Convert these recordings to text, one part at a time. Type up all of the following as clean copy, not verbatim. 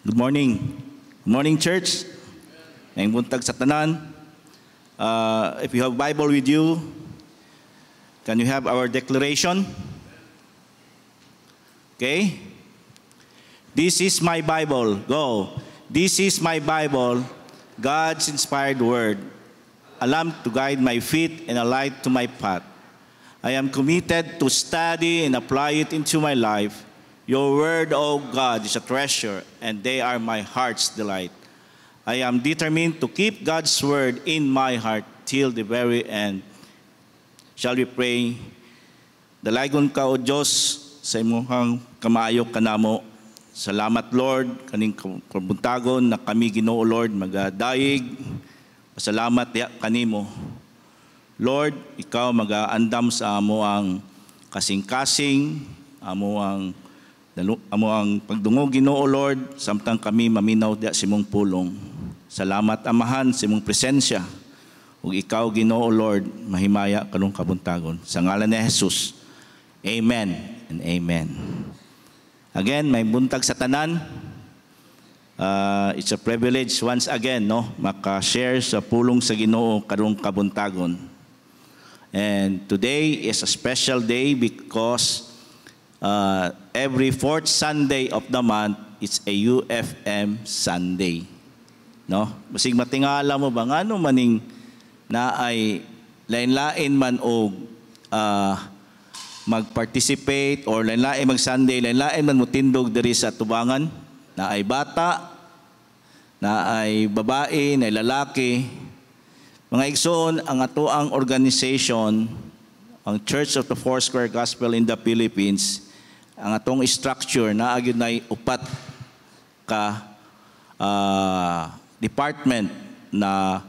Good morning. Good morning, church. Ngayong buntag sa tanan. If you have Bible with you, can you have our declaration? Okay? This is my Bible. Go. This is my Bible, God's inspired word, a lamp to guide my feet and a light to my path. I am committed to study and apply it into my life. Your word, O God, is a treasure, and they are my heart's delight. I am determined to keep God's word in my heart till the very end. Shall we pray? Dalagon ka, O Diyos, sa imong kamaayok kanamo. Salamat, Lord, kaning kabuntagon na kami Ginoo, Lord, magadaig. Salamat ya kanimo. Lord, ikaw mag-aandam sa amo ang kasing-kasing, amo ang pagdungog Ginoo, Lord, samtang kami maminaw diya sa imong pulong. Salamat, Amahan, sa imong presensya. Ug ikaw, Ginoo, Lord, mahimaya kanong kabuntagon. Sa ngalan ni Jesus, amen and amen. Again, may buntag sa tanan. It's a privilege once again, no, maka-share sa pulong sa Ginoo karong kabuntagon. And today is a special day because every fourth Sunday of the month, it's a UFM Sunday. No? Masig matingala mo ba, ano maning na ay lain-lain man o mag-participate or lain-lain mag-Sunday, lain-lain man mo tindog diri sa tubangan, na ay bata, na ay babae, na ay lalaki. Mga igsoon, ang atoang organization, ang Church of the Foursquare Gospel in the Philippines, ang atong structure na agad na upat ka department na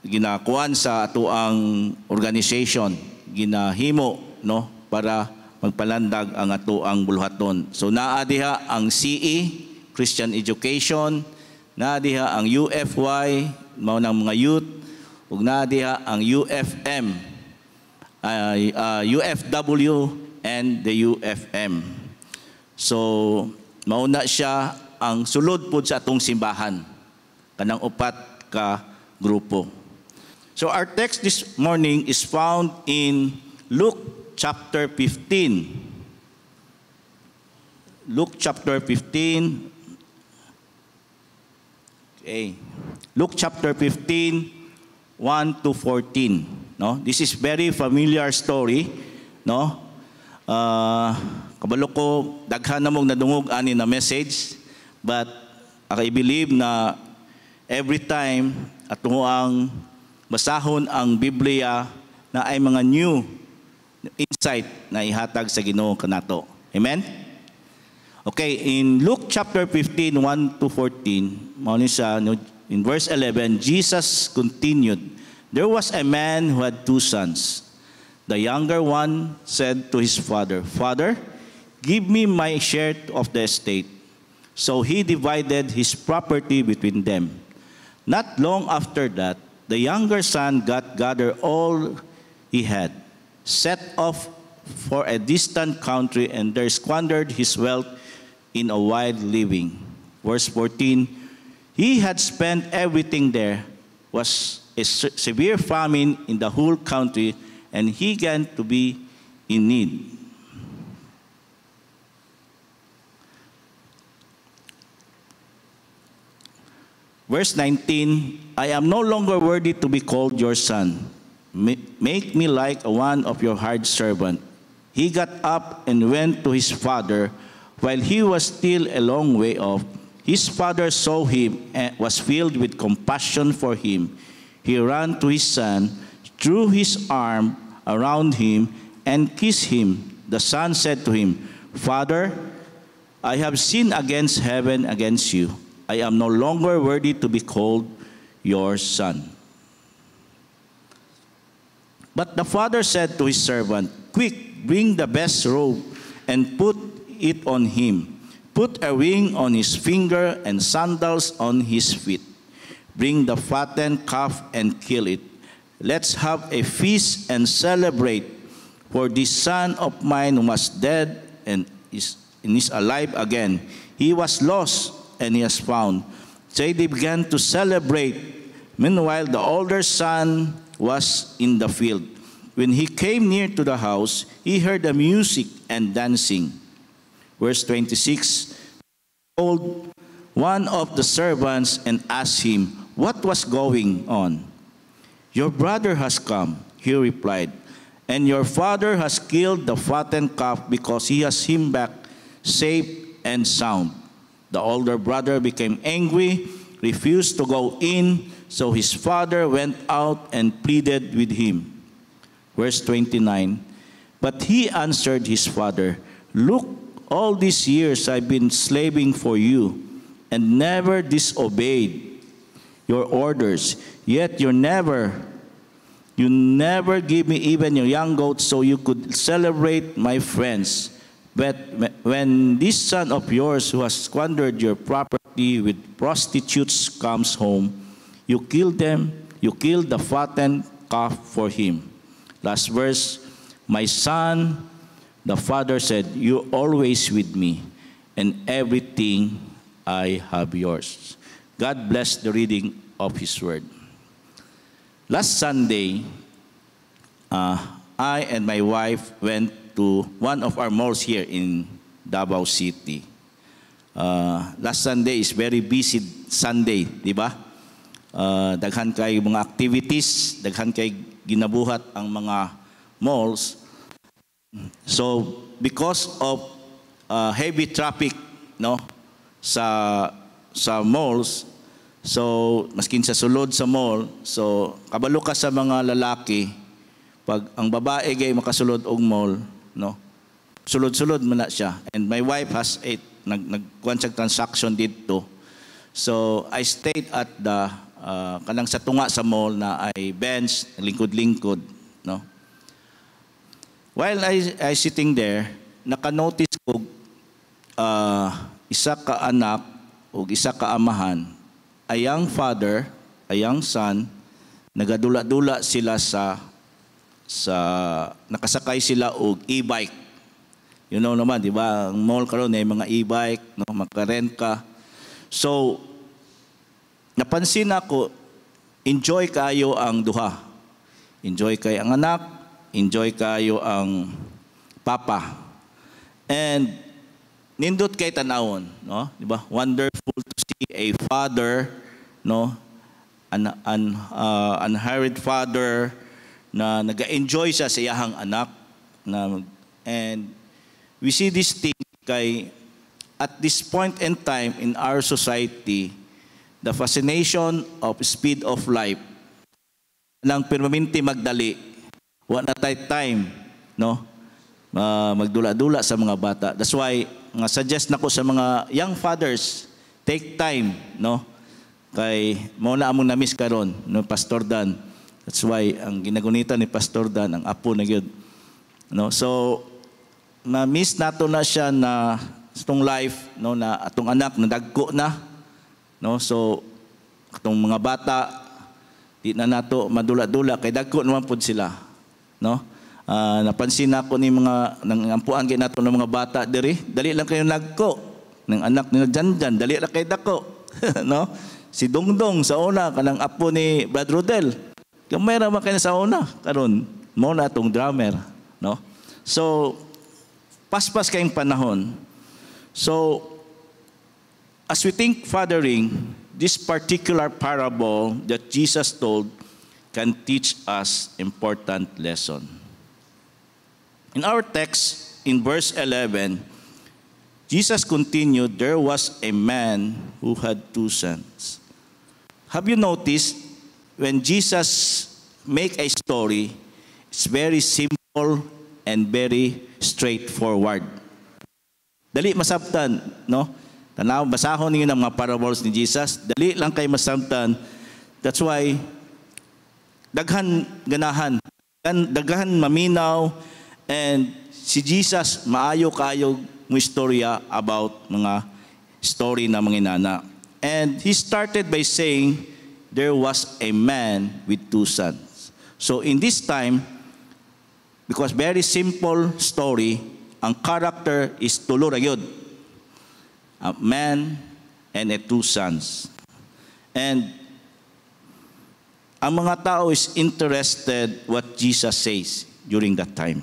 ginakuan sa atoang organization, ginahimo, no, para magpalandag ang atoang buluhaton. So naa diha ang CE, Christian Education, naa diha ang UFY, mao nang mga youth, ug naa diha ang UFM, UFW and the UFM. So mauna siya ang sulod pod sa atong simbahan, kanang upat ka grupo. So our text this morning is found in Luke chapter 15. Luke chapter 15. Okay. Luke chapter 15, 1 to 14. No? This is very familiar story, no? Kabalo ko daghan na mong nadungog ani na message, but I believe na every time ato ang basahon ang Biblia na ay mga new insight na ihatag sa Ginoo kanato. Amen? Okay, in Luke chapter 15, 1 to 14, mao ni siya, in verse 11, Jesus continued, "There was a man who had two sons. The younger one said to his father, 'Father, give me my share of the estate.' So he divided his property between them. Not long after that, the younger son gathered all he had, set off for a distant country, and there squandered his wealth in a wild living." Verse 14, "He had spent everything there. Was a severe famine in the whole country, and he began to be in need." Verse 19, "I am no longer worthy to be called your son. Make me like one of your hired servants." He got up and went to his father. While he was still a long way off, his father saw him and was filled with compassion for him. He ran to his son, threw his arm around him, and kissed him. The son said to him, "Father, I have sinned against heaven, against you. I am no longer worthy to be called your son." But the father said to his servant, "Quick, bring the best robe and put it on him. Put a ring on his finger and sandals on his feet. Bring the fattened calf and kill it. Let's have a feast and celebrate. For this son of mine was dead and is and is alive again. He was lost and he has found. So they began to celebrate. Meanwhile, the older son was in the field. When he came near to the house, he heard the music and dancing. Verse 26, called one of the servants and asked him, what was going on? Your brother has come, he replied, and your father has killed the fattened calf because he has him back safe and sound. The older brother became angry, refused to go in, so his father went out and pleaded with him. Verse 29, but he answered his father, look, all these years I've been slaving for you and never disobeyed your orders, yet you never give me even your young goat so you could celebrate my friends. But when this son of yours who has squandered your property with prostitutes comes home, you kill the fattened calf for him. Last verse, my son, the father said, you're always with me, and everything I have yours. God bless the reading of His Word. Last Sunday, I and my wife went to one of our malls here in Davao City. Last Sunday is very busy Sunday, di ba? Daghan kay mga activities, daghan kay ginabuhat ang mga malls. So because of heavy traffic, no, sa malls, so maskin sa sulod sa mall, so kabalo ka sa mga lalaki, pag ang babae gay makasulod og mall, no, sulod-sulod man na siya. And my wife has nagkuan siya transaction dito. So I stayed at the kanang sa tunga sa mall na ay bench, lingkod-lingkod, no. While I sitting there, naka-notice ko isa ka anak o isa ka amahan, a young father, a young son, nagadula-dula sila sa nakasakay sila og e-bike. You know naman, di ba? Ang mall karon ay mga e-bike, no, makarent ka. So napansin ako, enjoy kayo ang duha. Enjoy kay ang anak, enjoy kayo ang papa. And nindot kay tanawon, no? Di ba? Wonderful to see a father, no? An unmarried father na nag-enjoy siya sa iyahang anak and we see this thing kay at this point in time in our society, the fascination of speed of life lang permanente magdali, wa na tay time, no, magdula-dula sa mga bata. That's why nga suggest nako sa mga young fathers, take time, no, kay mo na among na-miss karon, no, Pastor Dan. That's why ang ginagunita ni Pastor Dan ang apo na gyud, no. So na-miss nato na siya na itong life, no, na atong anak na dagko na, no. So atong mga bata di na nato madula-dula kay dagko naman pud sila, no. Napansin nako ni mga nangampuan kay nato ng mga bata diri, dali lang kayo nagko ng anak nila Janjan, dali ra kay dako no. Si Dongdong sa una kanang apo ni Brad Rodel, gamay ra man kay sa una, karon mo na atong drummer, no. So paspas kayong panahon. So as we think fathering, this particular parable that Jesus told can teach us important lesson. In our text, in verse 11, Jesus continued, there was a man who had 2 sons. Have you noticed, when Jesus make a story, it's very simple and very straightforward. Dali masabtan, no? Tanaw, basahon ninyo ng mga parables ni Jesus, dali lang kay masabtan. That's why, daghan ganahan, daghan maminaw, and si Jesus maayo kayo mo istorya about mga story na mga inana. And he started by saying, there was a man with 2 sons. So in this time, because very simple story, ang character is tulo ra gyud. A man and two sons. And ang mga tao is interested what Jesus says during that time.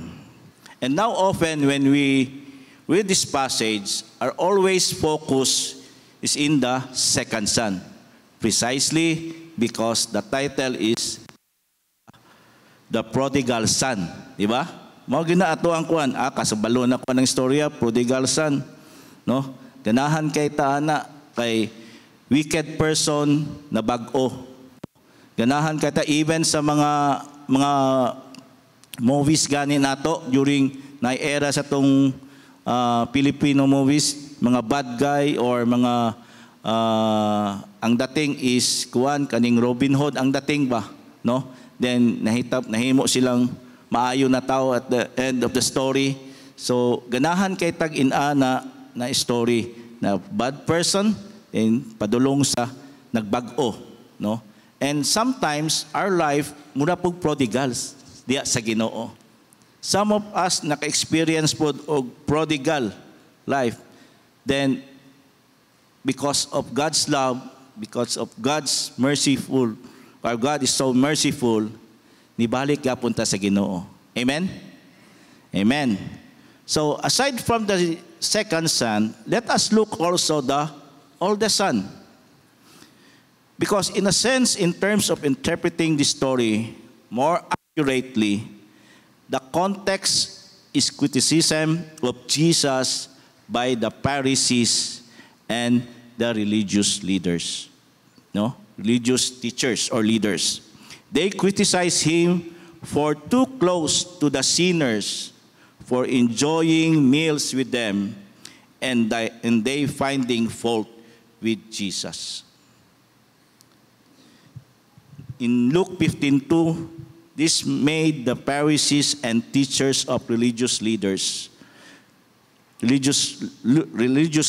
And now often when we read this passage, our always focus is in the second son. Precisely because the title is The Prodigal Son. Diba? Mao gina ato ang kuan, kasabalo na ko ng istorya, prodigal son. No? Ganahan kay taana kay wicked person na bag-o. Ganahan kay ta even sa mga movies gani nato during na era sa tong Filipino movies, mga bad guy or mga ang dating is kuan kaning Robin Hood ang dating ba, no? Then nahimo silang maayo na tao at the end of the story. So ganahan kay tag-inana na story na bad person and padulong sa nagbag-o, no? And sometimes our life mura pug prodigals diya sa Ginoo. Some of us naka-experience po og prodigal life. Then because of God's love, because of God's merciful, or God is so merciful, nibalik gyapon ta sa Ginoo. Amen? Amen. So aside from the second son, let us look also the oldest son. Because in a sense, in terms of interpreting the story more accurately, the context is criticism of Jesus by the Pharisees and the religious leaders. No? Religious teachers or leaders. They criticize him for too close to the sinners, for enjoying meals with them, and they finding fault with Jesus. In Luke 15:2, this made the Pharisees and teachers of religious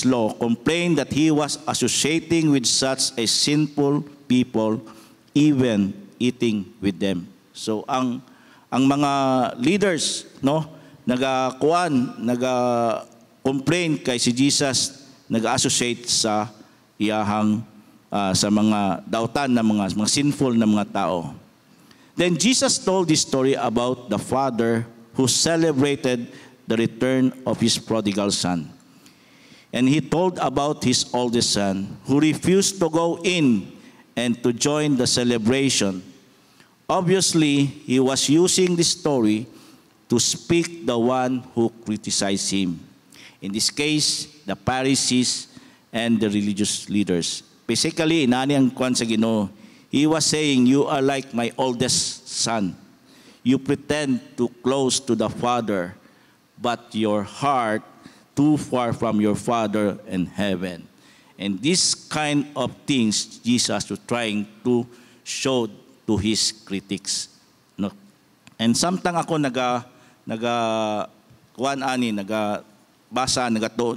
law complain that he was associating with such a sinful people, even eating with them. So ang mga leaders, no, naga-complain kay si Jesus, nag-associate sa iyahang sa mga dautan na mga sinful na mga tao. Then Jesus told this story about the father who celebrated the return of his prodigal son. And he told about his oldest son who refused to go in and to join the celebration. Obviously, he was using this story to speak the one who criticized him. In this case, the Pharisees and the religious leaders. Basically, inani ang kwan sa Ginoo. He was saying, you are like my oldest son. You pretend to close to the Father, but your heart too far from your Father in heaven. And this kind of things Jesus was trying to show to his critics. No? And samtang ako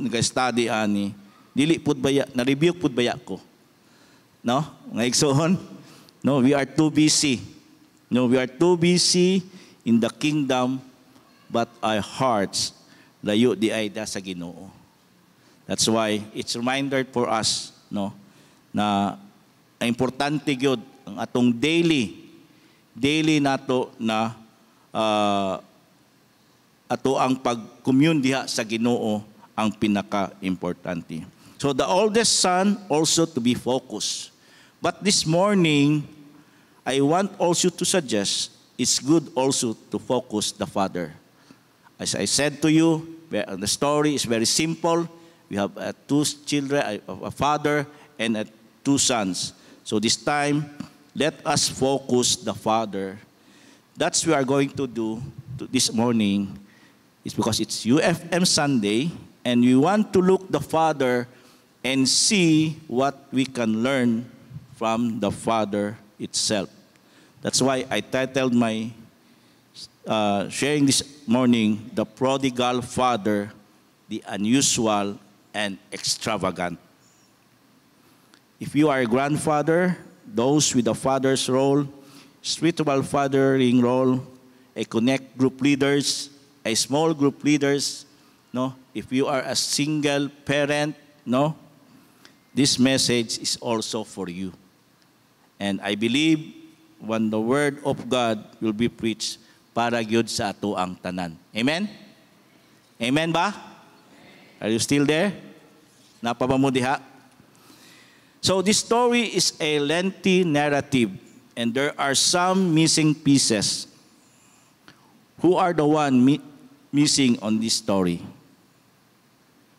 naga-study ani, dili pud baya, na-review pud baya ko. No? Nga igsoon, no, we are too busy. No, we are too busy in the kingdom, but our hearts layo di ay da sa Ginoo. That's why it's a reminder for us, no, na importante gyud ang atong daily nato na ato ang pag-commune diha sa Ginoo ang pinaka-importante. So the oldest son also to be focused. But this morning, I want also to suggest it's good also to focus the father. As I said to you, the story is very simple. We have two children, a father and two sons. So this time, let us focus the father. That's what we are going to do this morning. It's because it's UFM Sunday, and we want to look the father and see what we can learn from the father itself. That's why I titled my sharing this morning, The Prodigal Father, the Unusual and Extravagant. If you are a grandfather, those with a father's role, spiritual fathering role, a connect group leaders, a small group leaders, no, if you are a single parent, no, this message is also for you. And I believe when the word of God will be preached, para gyud sa ato ang tanan. Amen? Amen ba? Are you still there? Napapamudiha? So this story is a lengthy narrative, and there are some missing pieces. Who are the one missing on this story?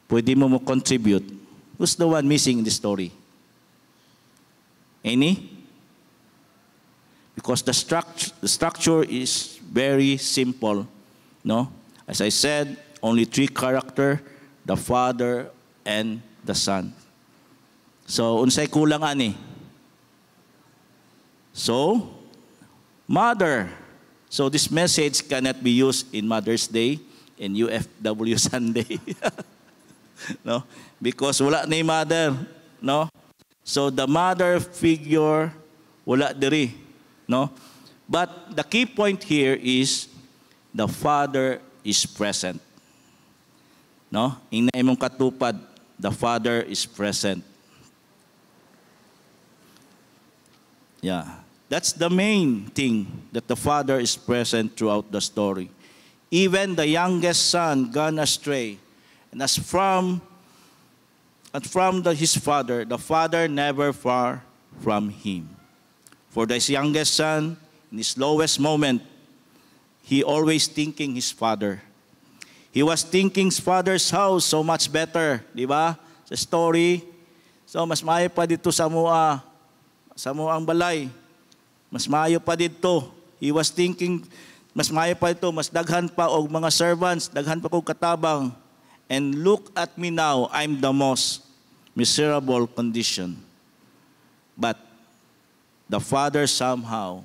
Pwede mo contribute. Who's the one missing in the story? Any? Because the structure is very simple. No? As I said, only three characters, the Father and the Son. So, unsay kulang ani? So, Mother. So, this message cannot be used in Mother's Day and UFW Sunday. No? Because wala ni mother. No? So, the mother figure, wala diri. No? But the key point here is the Father is present. No? Ing na imong katupad, the Father is present. Yeah. That's the main thing, that the Father is present throughout the story. Even the youngest son gone astray, and his father, the Father never far from him. For this youngest son, in his lowest moment, he always thinking his father. He was thinking his father's house so much better, di ba? Sa story. So, mas maayo pa dito sa muang balay. Mas maayo pa dito. He was thinking, mas maayo pa dito, mas daghan pa og mga servants, daghan pa kog katabang. And look at me now, I'm the most miserable condition. But the Father somehow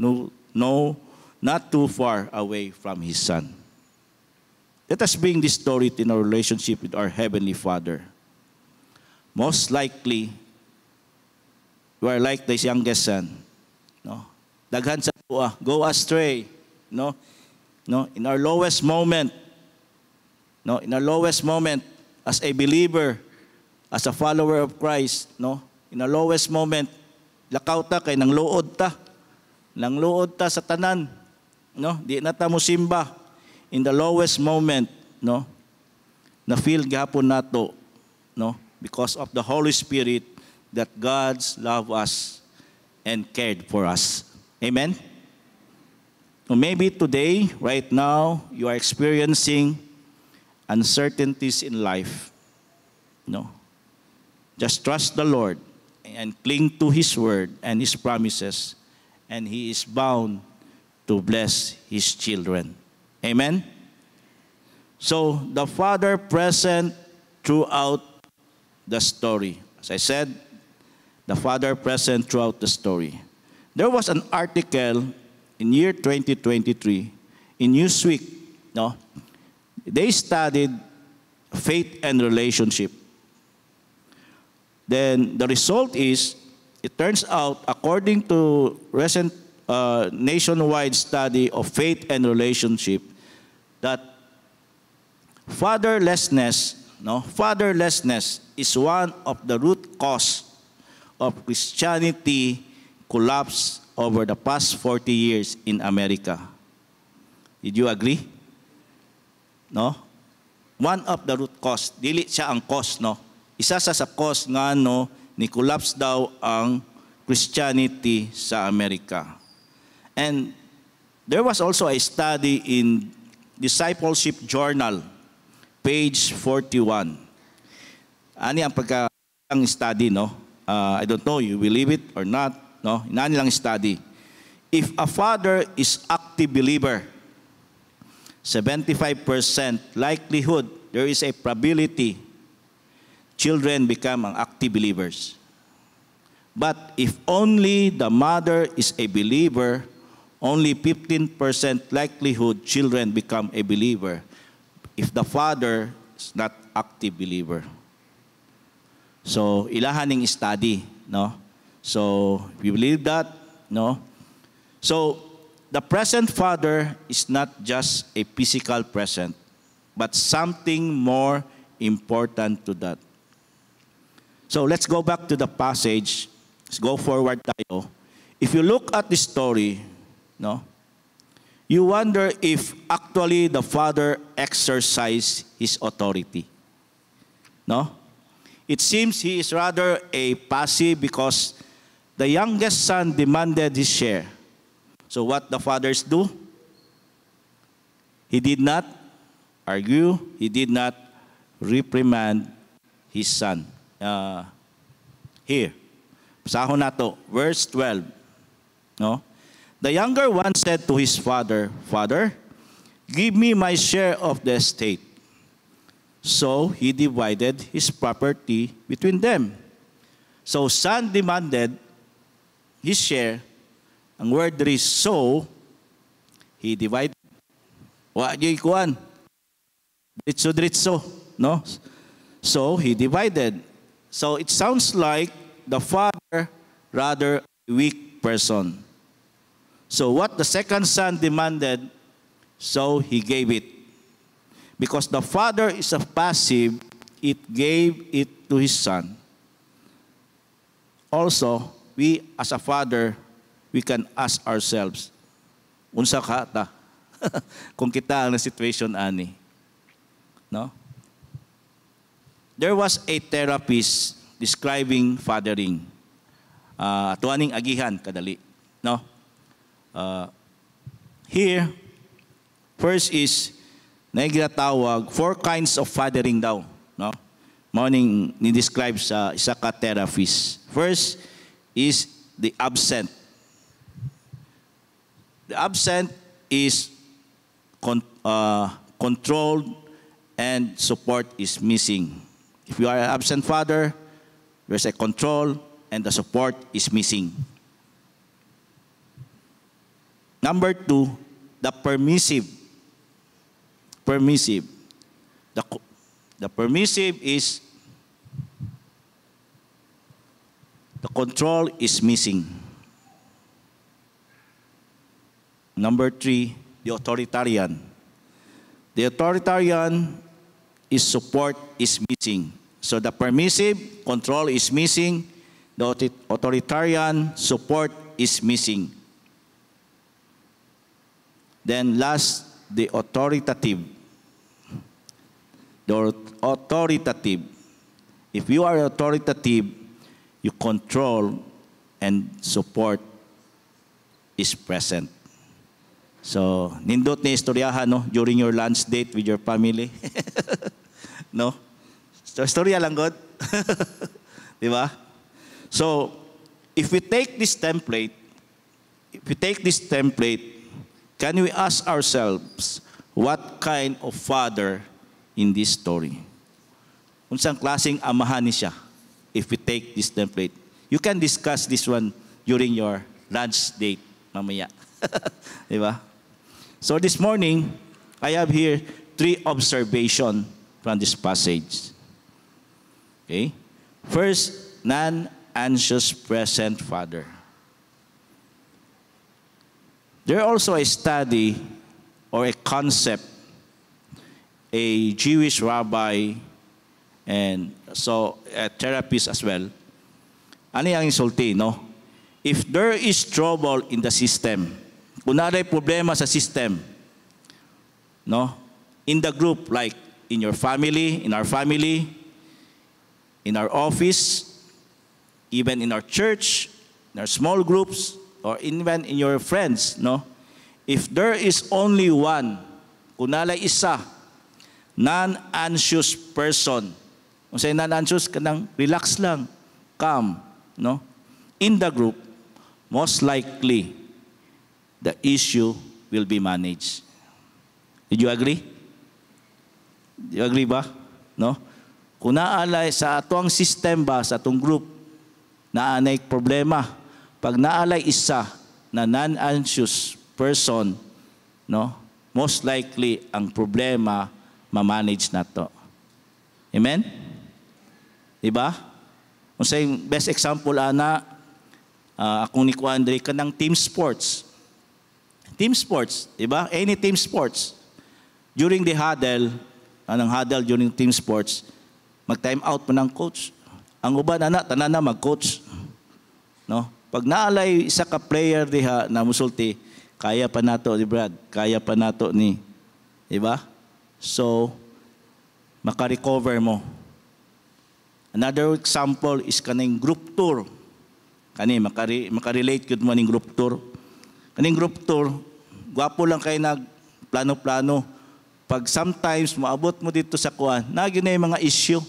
no, not too far away from his son. Let us bring this story in our relationship with our Heavenly Father. Most likely, you are like this youngest son. No? Daghan sa tuwa, go astray. No? No? In our lowest moment, no? In our lowest moment, as a believer, as a follower of Christ, no? In our lowest moment, lakaw ta kay nang luod ta. Nang luod ta sa tanan. No? Di na ta mo simba. In the lowest moment, no? Na feel gapon nato, no? Because of the Holy Spirit that God's love us and cared for us. Amen? So maybe today, right now, you are experiencing uncertainties in life. No? Just trust the Lord and cling to His word and His promises, and He is bound to bless His children. Amen? So, the Father present throughout the story. As I said, the Father present throughout the story. There was an article in year 2023 in Newsweek. No? They studied faith and relationship. Then the result is, it turns out, according to recent nationwide study of faith and relationship, that fatherlessness is one of the root cause of Christianity collapse over the past 40 years in America. Did you agree? No? One of the root cause, dili siya ang cause, no? Isa sa cause nga, no, ni collapse daw ang Christianity sa Amerika. And there was also a study in Discipleship Journal, page 41. Ani ang pagka-ang study, no? I don't know, you believe it or not, no? Inani lang study. If a father is active believer, 75% likelihood, there is a probability children become ang active believers. But if only the mother is a believer, only 15% likelihood children become a believer if the father is not active believer. So, ilahaning study, no? So, if you believe that, no? So, the present father is not just a physical present. but something more important to that. So let's go back to the passage. Let's go forward tayo. If you look at the story, no, you wonder if actually the father exercised his authority. No? It seems he is rather a passive because the youngest son demanded his share. So what the fathers do? He did not argue. He did not reprimand his son. Here, pasahon nato, verse 12. No? The younger one said to his father, "Father, give me my share of the estate." So he divided his property between them. So son demanded his share. Ang word there is so, he divided. Wa gyud kuan. Diretso, no? So he divided. So it sounds like the father rather a weak person. So what the second son demanded, so he gave it. Because the father is a passive, it gave it to his son. Also, we as a father, we can ask ourselves, unsa ka ta? Kung kita ang situation ani. No? There was a therapist describing fathering. Tuaning agihan kadali. No? Here, first is nagigatawag 4 kinds of fathering daw, no? Morning ni describe sa isa ka therapist. First is the absent. The absent is controlled and support is missing. If you are an absent father, there's a control and the support is missing. Number 2, the permissive. The permissive is the control is missing. Number 3, the authoritarian. The authoritarian is support is missing. So the permissive control is missing. The authoritarian support is missing. Then last, the authoritative. The authoritative. If you are authoritative, you control and support is present. So, nindot ni istoryahan, no, during your lunch date with your family. No? So, istorya lang god. Di ba? So, if we take this template, can we ask ourselves, what kind of father in this story? Unsang klaseng amahan ni siya? If we take this template. You can discuss this one during your lunch date mamaya. Di ba? So this morning, I have here 3 observations from this passage. Okay? First, non-anxious present father. There also a study or a concept, a Jewish rabbi and so a therapist as well. Ano yung insulti, no? If there is trouble in the system, kung naray problema sa system, no? In the group, like in your family, in our family, in our office, even in our church, in our small groups, or even in your friends, no? If there is only one, kung nalay isa, non-anxious person, kung sa'yo non-anxious, kanang relax lang, calm, no? In the group, most likely, the issue will be managed. Did you agree? Do you agree ba? No? Kung naalay sa atong system ba, sa atong group, naanay problema, pag naalay isa na non-anxious person, no? Most likely, ang problema, ma-manage na to. Amen? Diba? Kung sa best example, ana, akong ni Kuandre, kanang team sports. Team sports, diba? Any team sports. During the huddle, anang huddle during team sports, mag-time out mo ng coach. Ang uban anak tanan na mag-coach. No? Pag naalay isa ka player diha na musulti, kaya pa nato ni Brad, kaya pa nato ni, di ba? So maka-recover mo. Another example is kaning group tour. Kani makarelate gud mo ning group tour. Kaning group tour, gwapo lang kay nag plano-plano. Pag sometimes maabot mo dito sa kuan, na gyud na mga issue.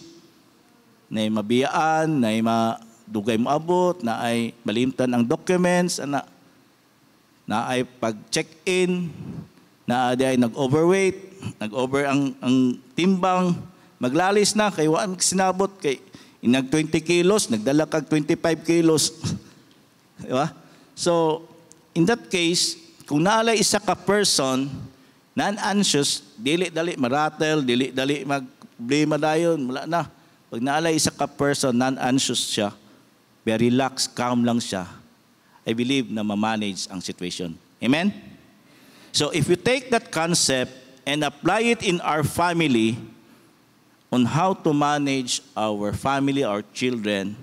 Na mabiyaan, na dugay mo abot, na ay malimtan ang documents, na ay pag-check-in, na ay nag-overweight, nag-over ang timbang, maglalis na kay waan sinabot kay inag 20 kilos, nagdala kag 25 kilos. Di ba? So, in that case, kung naalay isa ka person, non-anxious, dili-dali maratel, dili-dali mag-blame dayon, wala na. Pag naalay isa ka person, non-anxious siya, very relaxed, calm lang siya, I believe na ma-manage ang situation. Amen? So, if you take that concept and apply it in our family, on how to manage our family, our children,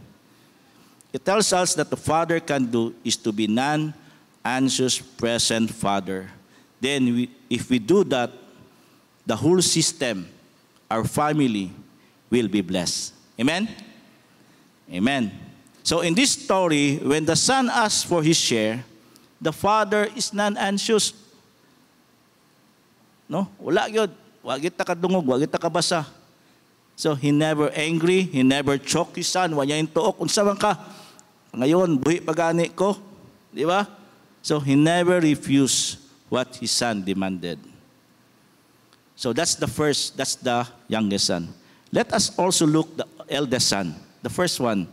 it tells us that the father can do is to be non-anxious, present father. Then, if we do that, the whole system, our family, will be blessed. Amen? Amen. So, in this story, when the son asks for his share, the father is non-anxious. No? Wala yun. Wag kita kadungog, wag kita kabasa. So, he never angry, he never choke his son. Wanya yung tuok, unsa man ka. Ngayon, buhi pagani ko. Di ba? So, he never refused what his son demanded. So, that's the youngest son. Let us also look the eldest son, the first one.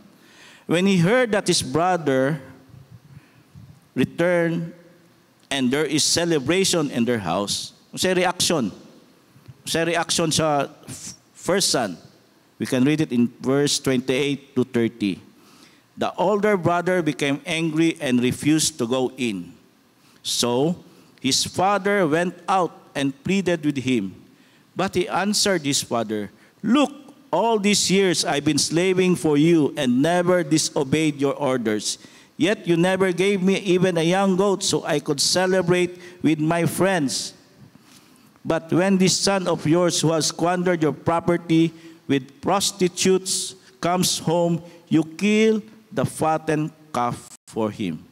When he heard that his brother returned and there is celebration in their house, unsay reaction? Unsay reaction sa first son? We can read it in verse 28 to 30. The older brother became angry and refused to go in. So his father went out and pleaded with him. But he answered his father, "Look, all these years I've been slaving for you and never disobeyed your orders. Yet you never gave me even a young goat so I could celebrate with my friends. But when this son of yours who has squandered your property with prostitutes comes home, you kill the fattened calf for him."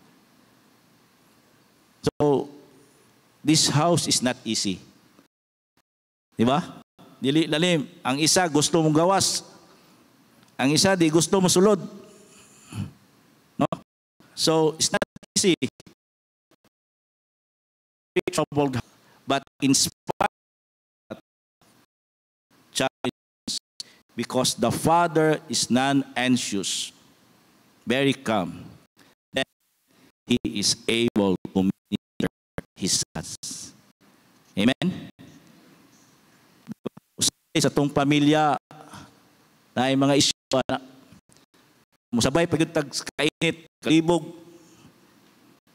So, this house is not easy. Di ba? Dili lalim. Ang isa gusto mong gawas. Ang isa di gusto mo sulod. No? So, it's not easy. Troubled. But in spite of that challenge, because the father is non-anxious, very calm, then he is able to minister his sons. Amen? Sa tong pamilya na ay mga isyu na musabay pagitag kainit, kalibog,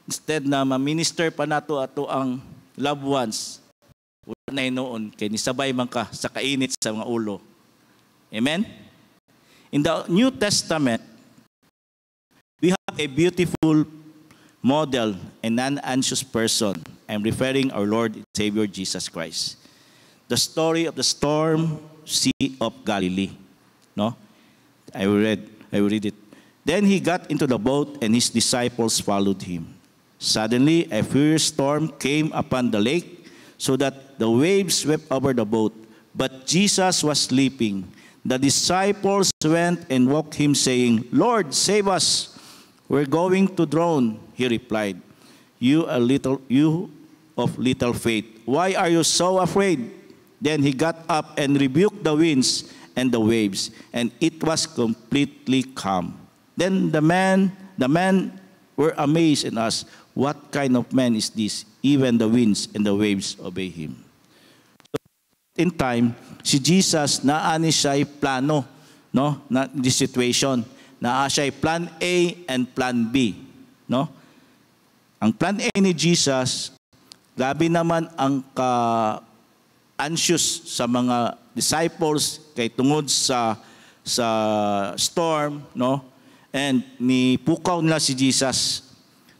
instead na ma-minister pa nato ato ang loved ones, wala na noon kay nisabay man ka sa kainit sa mga ulo. Amen? In the New Testament, we have a beautiful model, a non-anxious person. I'm referring our Lord and Savior Jesus Christ. The story of the storm Sea of Galilee. No? I will read it. Then he got into the boat and his disciples followed him. Suddenly a furious storm came upon the lake so that the waves swept over the boat. But Jesus was sleeping. The disciples went and woke him, saying, "Lord, save us. We're going to drown." He replied, You of little faith, why are you so afraid?" Then he got up and rebuked the winds and the waves, and it was completely calm. Then the men were amazed and asked, "What kind of man is this? Even the winds and the waves obey him." So, in time, si Jesus naani siya plano, no, na this situation. Naa siya plan A and plan B, no? Ang plan A ni Jesus, grabe naman ang anxious sa mga disciples kay tungod sa storm, no? And nipukaw nila si Jesus.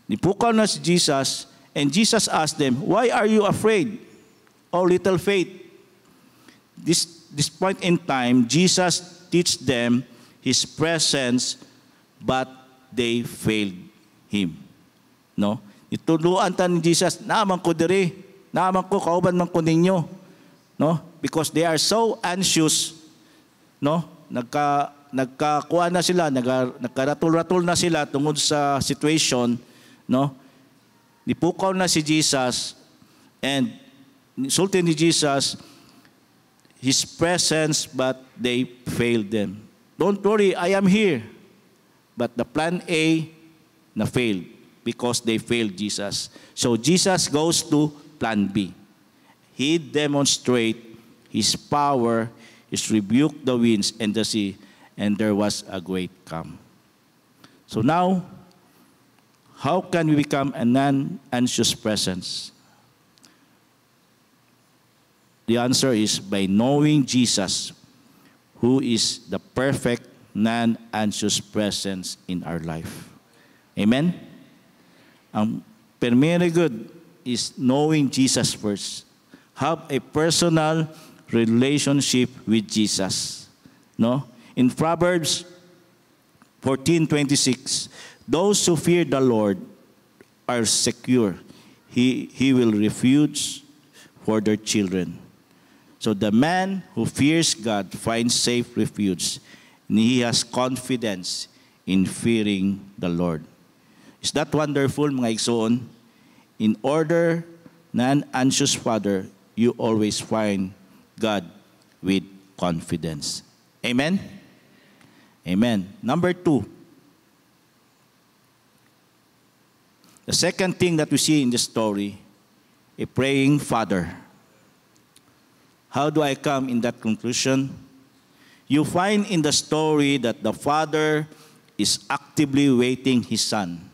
Nipukaw na si Jesus, and Jesus asked them, "Why are you afraid, O little faith?" This point in time, Jesus teach them His presence, but they failed Him. No? Ituluan ta ni Jesus, naman ko diri, naman ko, kauban man ko ninyo. No? Because they are so anxious, no? Nagkakuha na sila, nagkaratul-ratul na sila tungod sa situation, no? Nipukaw na si Jesus, and sulti ni Jesus His presence, but they failed them. Don't worry, I am here. But the plan A na failed because they failed Jesus. So Jesus goes to plan B. He demonstrates His power, He rebuked the winds and the sea, and there was a great calm. So now, how can we become a non-anxious presence? The answer is by knowing Jesus, who is the perfect non-anxious presence in our life. Amen? Primary good is knowing Jesus first. Have a personal relationship with Jesus. No? In Proverbs 14:26, those who fear the Lord are secure. He will refuge for their children. So the man who fears God finds safe refuge, and he has confidence in fearing the Lord. Is that wonderful, mga igsoon? In order, non-anxious father, you always find God with confidence. Amen? Amen. Number 2. The second thing that we see in the story, a praying father. How do I come in that conclusion? You find in the story that the father is actively waiting his son.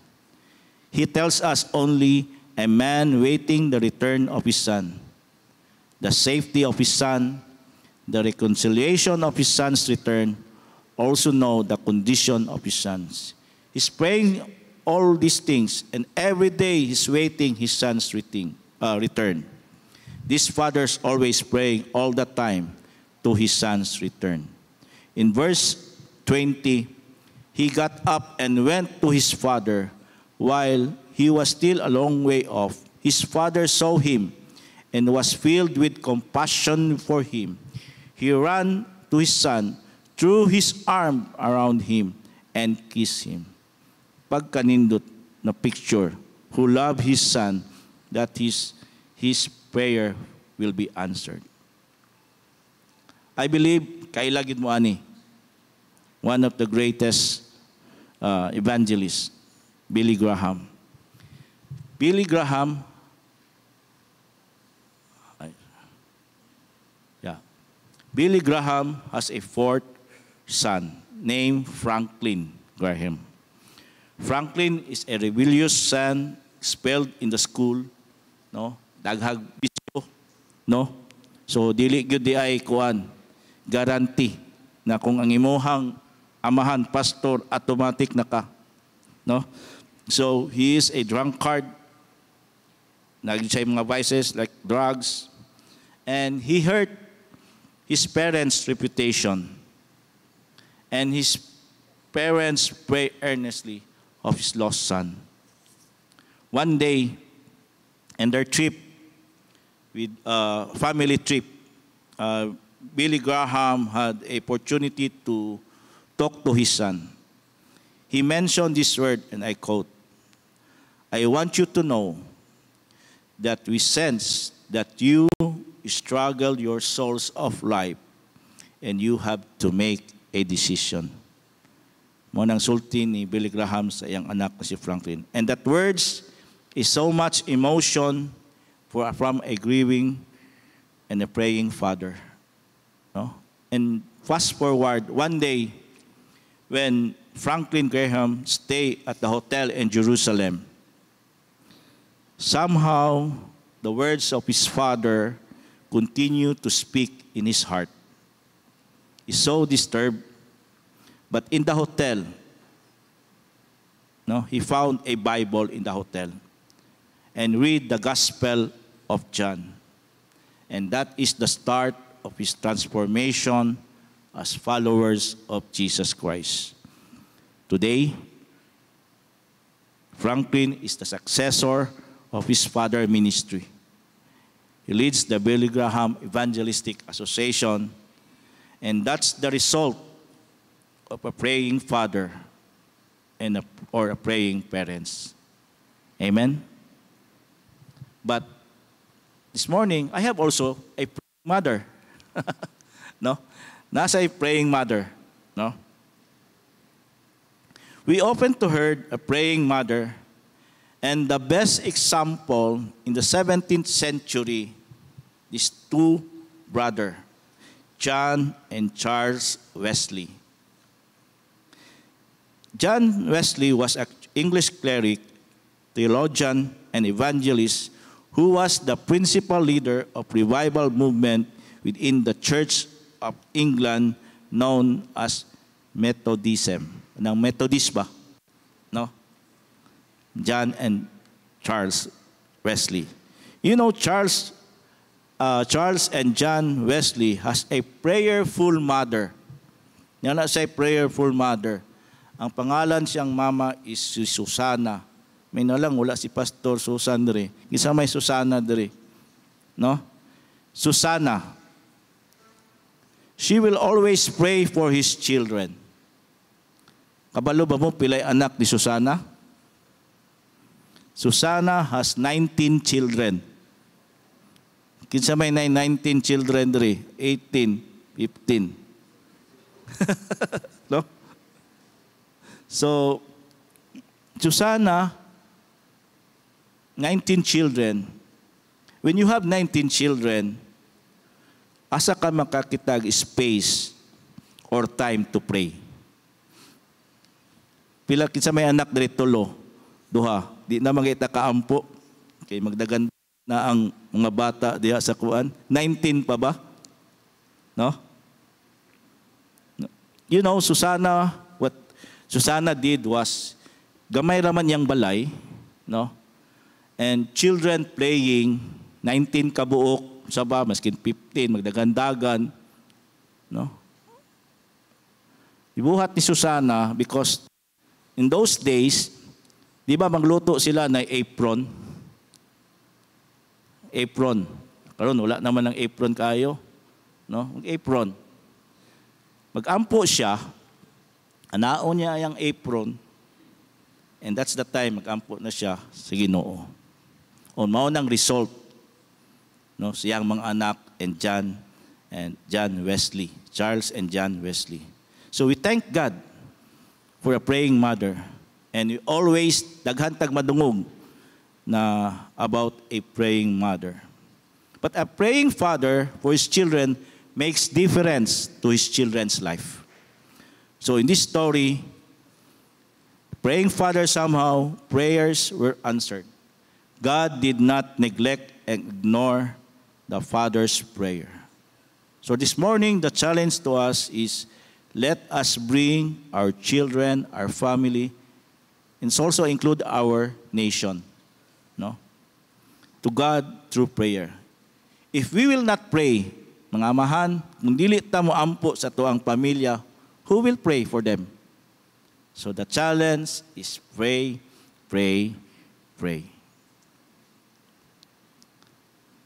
He tells us only a man waiting the return of his son, the safety of his son, the reconciliation of his son's return, also know the condition of his sons. He's praying all these things, and every day he's waiting his son's return. This father's always praying all the time to his son's return. In verse 20, he got up and went to his father. While he was still a long way off, his father saw him and was filled with compassion for him. He ran to his son, threw his arm around him, and kissed him. Pagkanindot na picture, who loved his son, that his prayer will be answered. I believe, kailagid mo ani, one of the greatest evangelists, Billy Graham. Billy Graham, Billy Graham has a fourth son named Franklin Graham. Franklin is a rebellious son, expelled in the school, no? Daghag bisyo, no? So dili gyud di ay kuan guarantee na kung ang imuhang amahan pastor automatic na ka, no? So he is a drunkard, nagsiya mga vices like drugs, and he hurt his parents' reputation, and his parents pray earnestly of his lost son. One day, in their trip, with family trip, Billy Graham had a opportunity to talk to his son. He mentioned this word, and I quote, "I want you to know that we sense that you struggle your souls of life, and you have to make a decision." Mo nang sulti ni Billy Graham sa iyang anak na si Franklin. And that words is so much emotion from a grieving and a praying father. No? And fast forward, one day, when Franklin Graham stayed at the hotel in Jerusalem, somehow the words of his father continue to speak in his heart. is so disturbed. But in the hotel, no, he found a Bible in the hotel and read the Gospel of John. And that is the start of his transformation as followers of Jesus Christ. Today, Franklin is the successor of his father's ministry. He leads the Billy Graham Evangelistic Association, and that's the result of a praying father and or a praying parents. Amen? But this morning, I have also a praying mother. No? Nasa a praying mother. No? We often heard a praying mother, and the best example in the 17th century, these two brothers, John and Charles Wesley. John Wesley was an English cleric, theologian, and evangelist who was the principal leader of revival movement within the Church of England known as Methodism. Ng Methodist ba? No? John and Charles Wesley. You know, Charles and John Wesley has a prayerful mother. Yan na siya prayerful mother. Ang pangalan siyang mama is si Susana. May nalang wala si Pastor Susan dere. Isa may Susana dere. No? Susana. She will always pray for his children. Kabalo ba mo pilay anak ni Susana? Susana has 19 children. Kinsa may 19 children dere? 18, 15. No? So, Susana, 19 children. When you have 19 children, asa ka makakitag space or time to pray? Pila kinsa may anak diri tulo, duha, di na mangita kaampo. Kay magdagan na ang mga bata diha sa kuan. 19 pa ba? No? You know, what Susana did was gamay raman yang balay, no? And children playing 19 kabuok sa ba maskin 15 magdagandagan, no? Ibuhat ni Susana because in those days, di ba magluto sila na apron? Apron. Karon wala naman ng apron kayo, no? Apron. Magampo siya, anaon niya yung apron, and that's the time magampo na siya sa Ginoo. O mao nang result, no, siyang mga anak and John Wesley, Charles and John Wesley. So we thank God for a praying mother, and we always daghantag madungog na about a praying mother. But a praying father for his children makes difference to his children's life. So in this story, praying father somehow, prayers were answered. God did not neglect and ignore the father's prayer. So this morning, the challenge to us is, let us bring our children, our family, and also include our nation, no, to God through prayer. If we will not pray, mga amahan, kung dili ta mo ampo sa tuang pamilya, who will pray for them? So the challenge is pray, pray, pray.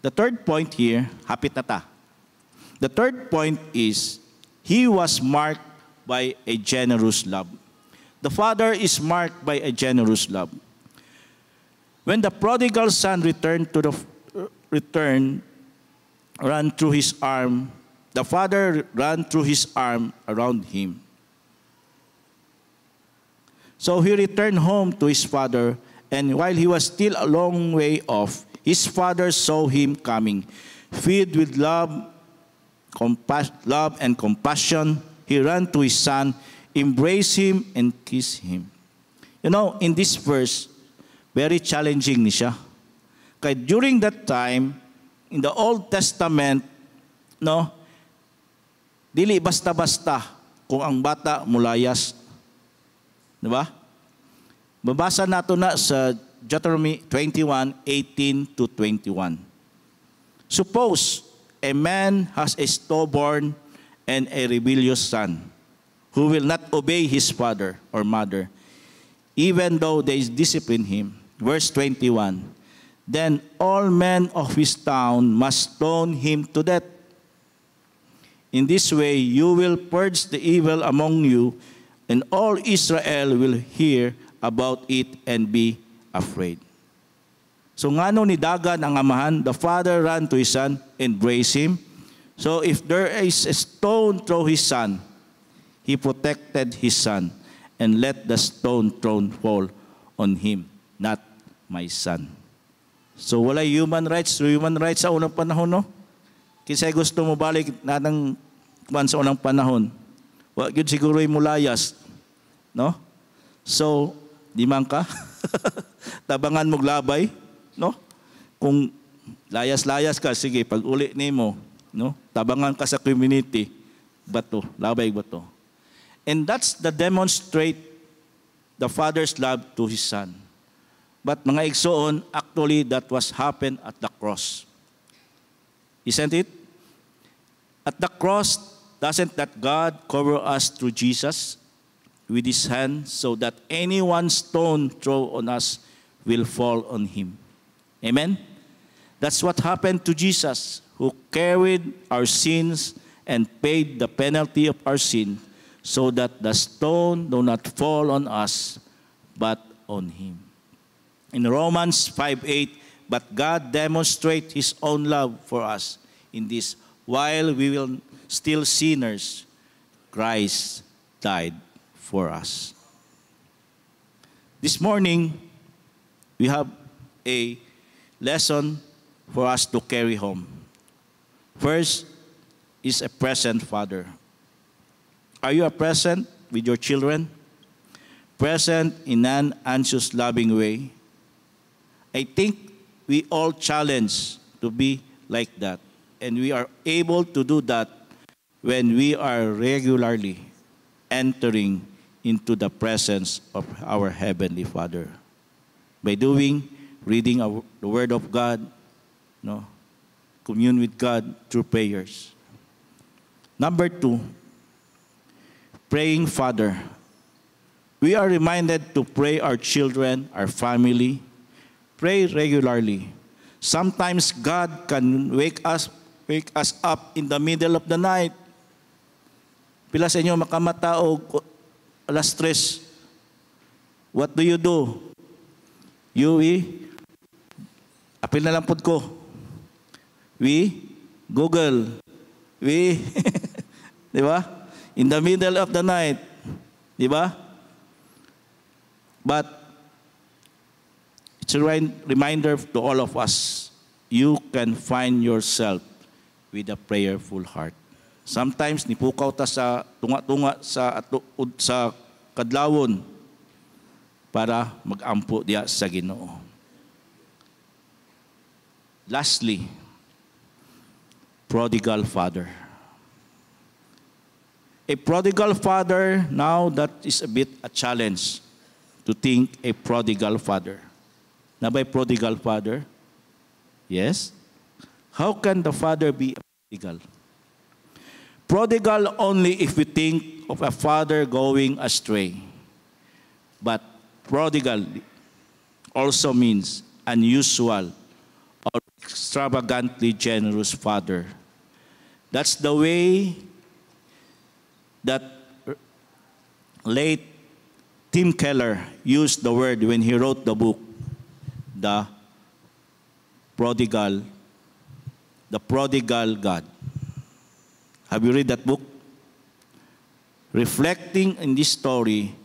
The third point here, hapit na ta. The third point is, he was marked by a generous love. The father is marked by a generous love. When the prodigal son ran through his arm, the father ran through his arm around him. So he returned home to his father, and while he was still a long way off, his father saw him coming. Filled with love and compassion, he ran to his son, embraced him, and kissed him. You know, in this verse, very challenging ni siya. Kaya during that time, in the Old Testament, no, Dili basta-basta kung ang bata mulayas. Diba? Babasa nato na sa Deuteronomy 21:18 to 21. Suppose a man has a stillborn and a rebellious son who will not obey his father or mother, even though they discipline him. Verse 21, then all men of his town must stone him to death. In this way you will purge the evil among you, and all Israel will hear about it and be afraid. So ngano ni dagan ang amahan, the father ran to his son, embraced him. So if there is a stone thrown his son, he protected his son, and let the stone thrown fall on him, not my son. So wala human rights sa unang panahon, no? Kisay gusto mo balik natang kuan sa unang panahon. Wa gyud siguro mulayas, no? So di man ka tabangan mo labay, no? Kung layas-layas ka, sige, pag uli nimo, no? Tabangan ka sa community, bato, labay bato. And that's the demonstrate the father's love to his son. But mga igsoon, actually that was happened at the cross. Isn't it? At the cross, doesn't that God cover us through Jesus with his hand so that any one stone thrown on us will fall on him? Amen? That's what happened to Jesus, who carried our sins and paid the penalty of our sin, so that the stone do not fall on us, but on him. In Romans 5:8, but God demonstrates his own love for us in this, while we were still sinners, Christ died for us. This morning, we have a lesson for us to carry home. First is a present father. Are you a present with your children? Present in an anxious, loving way? I think we all challenge to be like that. And we are able to do that when we are regularly entering into the presence of our Heavenly Father. By reading the Word of God, no, commune with God through prayers. Number 2, praying Father. We are reminded to pray our children, our family. Pray regularly. Sometimes God can wake us up in the middle of the night. Pila sa inyo makamata o alas 3. What do? Apil na lang po ko. Google. Di ba? In the middle of the night. Di ba? But it's a reminder to all of us, you can find yourself with a prayerful heart. Sometimes nipukaw ta sa tunga-tunga sa kadlawon para mag-ampo diya sa Ginoo. Lastly, prodigal father. A prodigal father, now that is a bit a challenge to think a prodigal father. Na by prodigal father? Yes? How can the father be a prodigal? Prodigal only if we think of a father going astray. But prodigal also means unusual or extravagantly generous father. That's the way that late Tim Keller used the word when he wrote the book, The Prodigal God. Have you read that book? Reflecting in this story,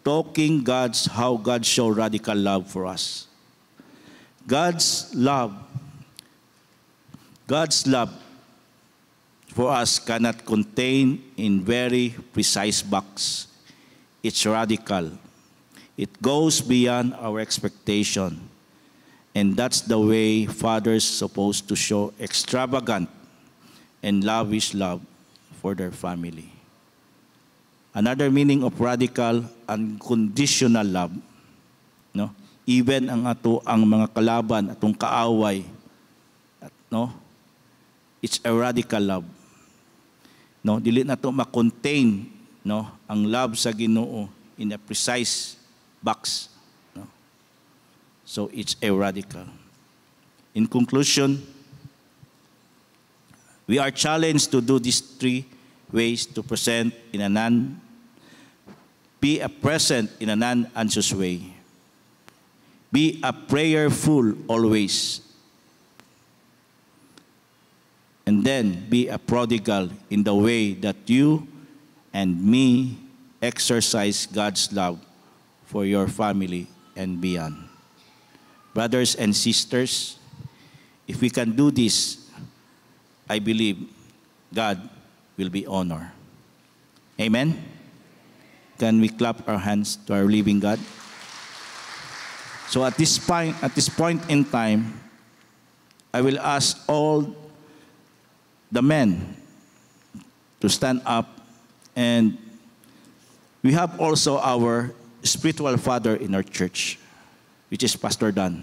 talking how God showed radical love for us. God's love for us cannot contain in very precise box. It's radical. It goes beyond our expectation. And that's the way fathers supposed to show extravagant and lavish love for their family. Another meaning of radical, unconditional love. No? Even ang mga kalaban, atong kaaway, no? It's a radical love. No, dili na to ma-contain, no, ang love sa Ginoo in a precise box, no. So it's a radical. In conclusion, we are challenged to do these three ways to present in a be a present in a non-anxious way. Be a prayerful always. And then be a prodigal in the way that you and me exercise God's love for your family and beyond. Brothers and sisters, if we can do this, I believe God will be honored. Amen? Can we clap our hands to our living God? So at this point in time, I will ask all the men to stand up, and we have also our spiritual father in our church, which is Pastor Dan.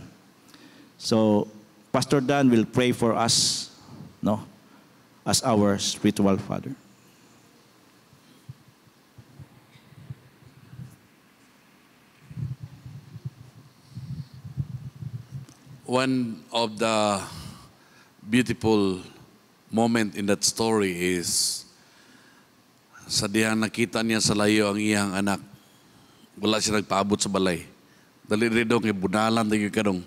So Pastor Dan will pray for us, no, as our spiritual father. One of the beautiful moment in that story is sa diyang nakita niya sa layo ang iyang anak, wala siya nagpaabot sa balay. Dali rin daw kay bunalan tayo kadong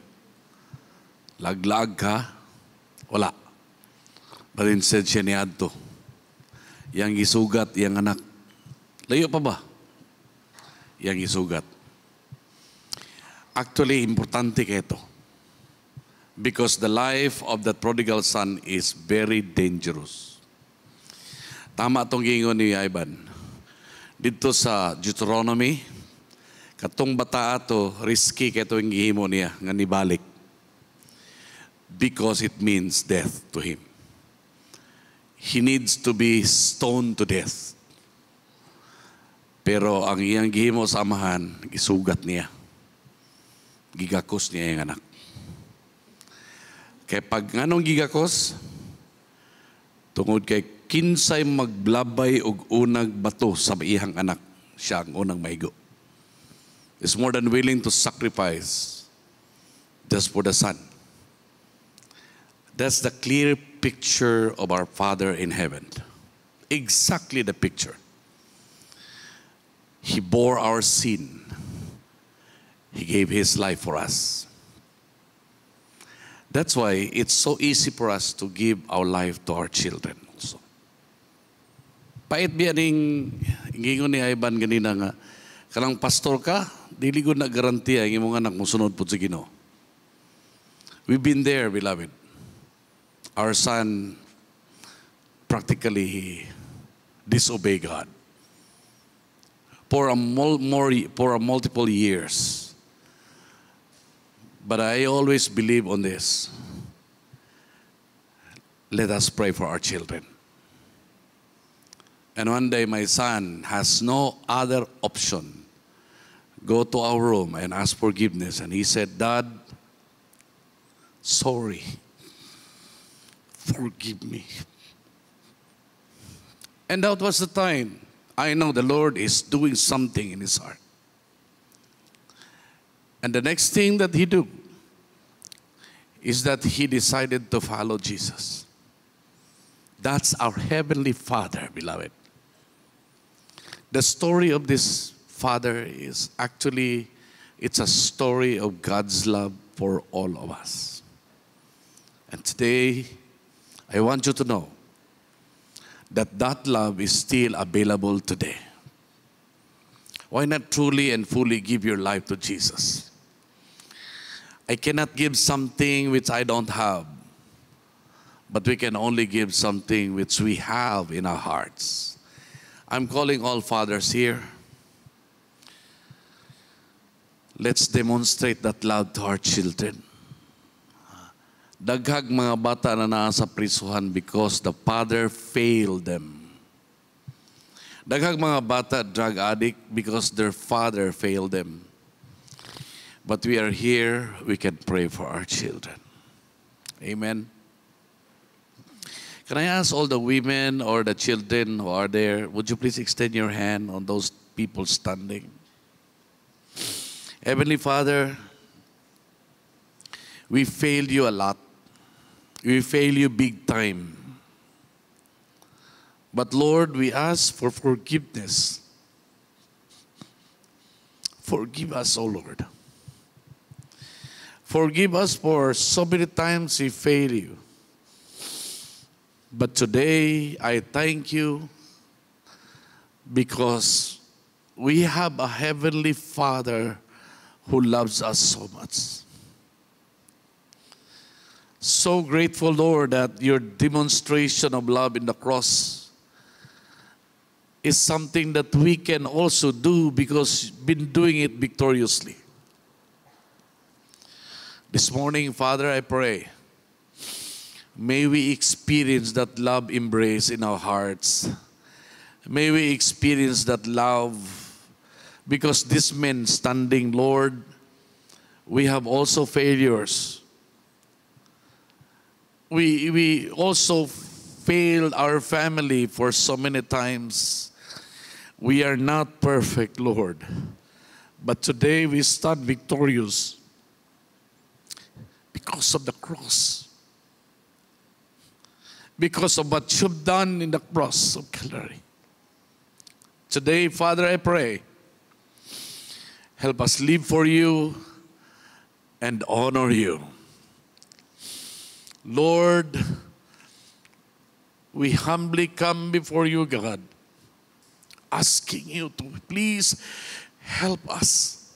laglag ka, wala. But instead siya niadto. Yang gisugat, yang anak. Layo pa ba? Yang gisugat. Actually, importante kayo ito. Because the life of that prodigal son is very dangerous. Tama itong gingon ni Ivan. Dito sa Deuteronomy, katong bata ato, risky kayo itong gihimo niya, nga nibalik. Because it means death to him. He needs to be stoned to death. Pero ang iyang gihimo sa amahan, gisugat niya. Gigakos niya yung anak. Kaya pag nganong gigakos, tungod kay kinsay magblabay og unang bato sa iyang anak, siya ang unang maigo. Is more than willing to sacrifice just for the son. That's the clear picture of our Father in heaven. Exactly the picture. He bore our sin. He gave His life for us. That's why it's so easy for us to give our life to our children also. Pait biya ning ingingon ni Ivan ganina nga, kanang pastor ka, dili ko na garantiya ang imong anak mo sunod po sa Ginoo. We've been there, beloved. Our son practically disobeyed God for multiple years. But I always believe on this. Let us pray for our children. And one day my son has no other option. Go to our room and ask forgiveness. And he said, Dad, sorry. Forgive me. And that was the time I know the Lord is doing something in his heart. And the next thing that he do is that he decided to follow Jesus. That's our Heavenly Father, beloved. The story of this Father is actually, it's a story of God's love for all of us. And today, I want you to know that that love is still available today. Why not truly and fully give your life to Jesus? I cannot give something which I don't have, but we can only give something which we have in our hearts. I'm calling all fathers here. Let's demonstrate that love to our children. Daghag mga bata na naa sa prisuhan because the father failed them. Daghang mga bata drug addict because their father failed them. But we are here, we can pray for our children. Amen. Can I ask all the women or the children who are there, would you please extend your hand on those people standing? Heavenly Father, we failed you a lot. We failed you big time. But Lord, we ask for forgiveness. Forgive us, O Lord. Forgive us for so many times we fail you. But today, I thank you because we have a Heavenly Father who loves us so much. So grateful, Lord, that your demonstration of love in the cross is something that we can also do because you've been doing it victoriously. This morning, Father, I pray, may we experience that love embrace in our hearts. May we experience that love because these men standing, Lord, we have also failures. We also failed our family for so many times. We are not perfect, Lord. But today we stand victorious because of the cross. Because of what you've done in the cross of Calvary. Today, Father, I pray, help us live for you and honor you. Lord, we humbly come before you, God, asking you to please help us.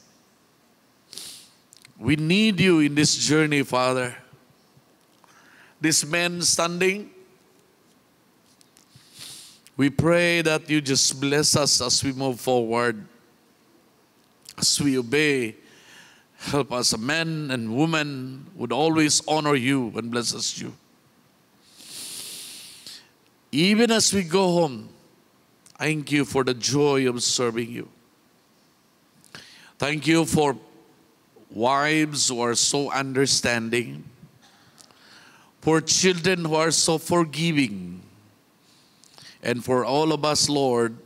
We need you in this journey, Father. This man standing, we pray that you just bless us as we move forward, as we obey. Help us, a man and woman would always honor you and bless us you. Even as we go home, thank you for the joy of serving you. Thank you for wives who are so understanding, for children who are so forgiving, and for all of us, Lord,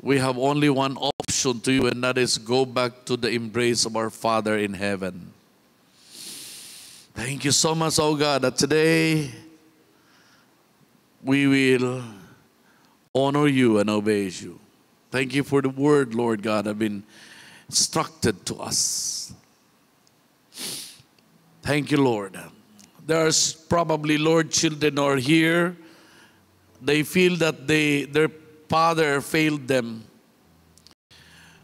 we have only one option to you, and that is go back to the embrace of our Father in heaven. Thank you so much, oh God, that today we will honor you and obey you. Thank you for the word, Lord God, have been instructed to us. Thank you, Lord. There's probably, Lord, children who are here. They feel that their father failed them.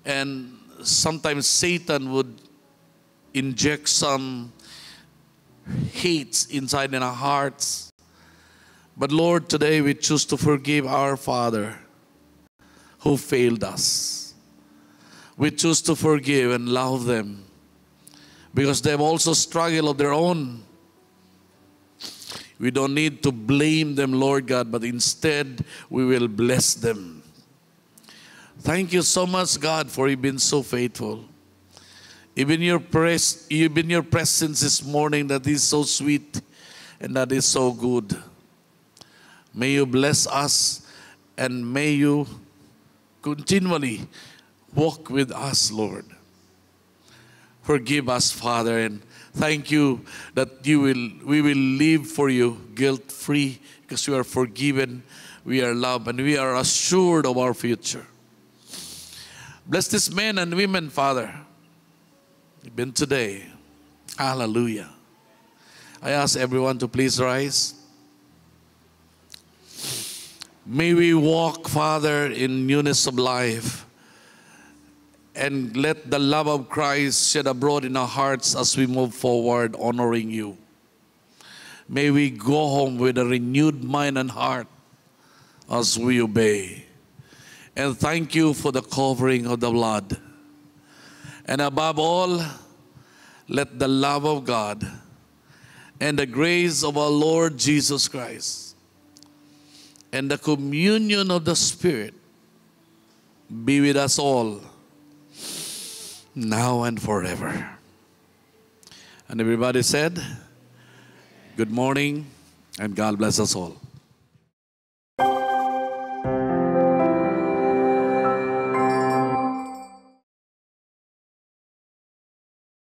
And sometimes Satan would inject some hate inside in our hearts. But Lord, today we choose to forgive our father who failed us. We choose to forgive and love them because they have also struggled of their own. We don't need to blame them, Lord God, but instead we will bless them. Thank you so much, God, for you've been so faithful. Even your presence this morning that is so sweet and that is so good. May you bless us and may you continually walk with us, Lord. Forgive us, Father, and thank you that we will live for you guilt-free because we are forgiven, we are loved, and we are assured of our future. Bless these men and women, Father, even today. Hallelujah. I ask everyone to please rise. May we walk, Father, in newness of life and let the love of Christ shed abroad in our hearts as we move forward, honoring you. May we go home with a renewed mind and heart as we obey. And thank you for the covering of the blood. And above all, let the love of God and the grace of our Lord Jesus Christ and the communion of the Spirit be with us all, now and forever. And everybody said, good morning, and God bless us all.